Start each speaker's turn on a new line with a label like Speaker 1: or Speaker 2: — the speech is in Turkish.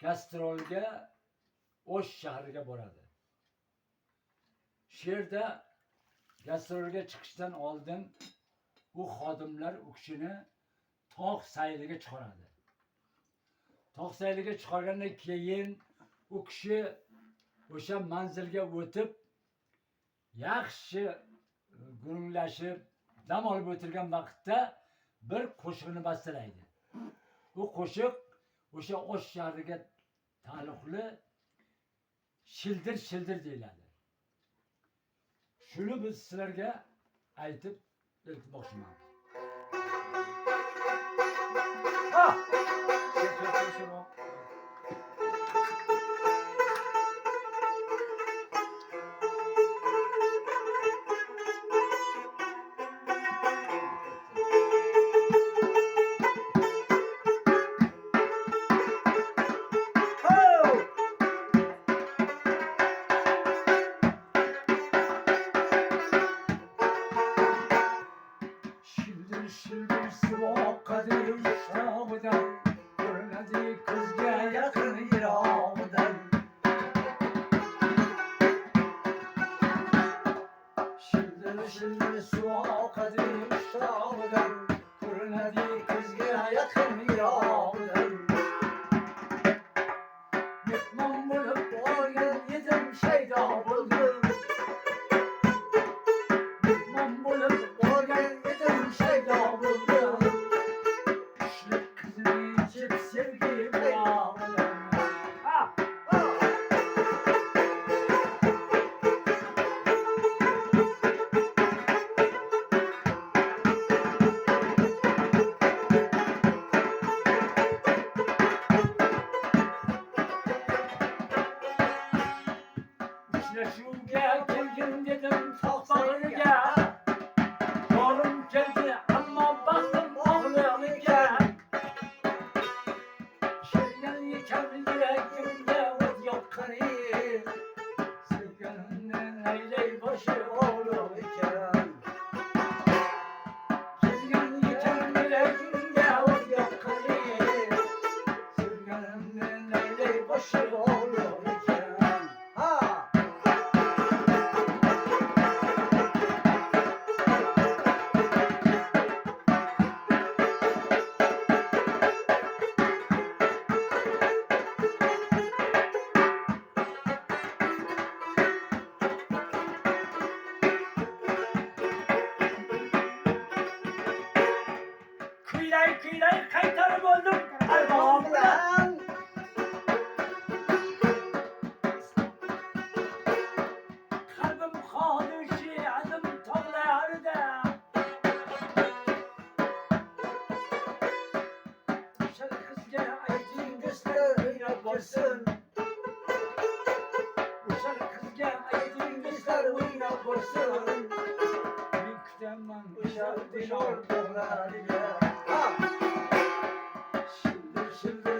Speaker 1: gastrolga O'sh shahriga boradi. Shu yerda gastrolga chiqishdan oldin u xodimlar u kishini tog' sayliga chiqaradi. Tog' sayliga chiqargandan keyin u kishi o'sha manzilga o'tib yaxshi gurunglashib dam olib o'tirgan vaqtda bir qo'shiqni bastalaydi. Bu qo'shiq o'sha O'sh shahriga taalluqli Shildir shildir deyiladi. Shuni biz sizlarga aytib o'tmoqchiman. Shildir shildir suvoq qadir shtog'idan ko'rinadi kuzga yaqin yirog'idan. Shildir shildir suvoq qadir shtog'idan ko'rinadi kuzga yaqin yirog'idan. Mehmon bo'lib borgan edim shaydo bo'ldim. Mehmon bo'lib borgan edim shaydo bo'ldim. Ishlik qizini ichib sevgi bilan. Uchrashuvga kelgin dedim tog' bag'riga. Yorim keldi ammo baxtim og'lig'iga. Sevgan ekan yuragimga o't yoqqani. Sevganimni aylay boshi og'liq ekan. Sevgan ekan yuragimga o't yoqqani. Sevganimni aylay boshi og'liq ekan. Kuylay qaytarib oldim armon bilan. Qalbim xonishi azim tog'larida. O'sha qizga ayting do'stlar o'ynab borsin. O'sha qizga ayting do'stlar o'ynab borsin. Men kutaman o'sha tog'lariga. Shildir shildir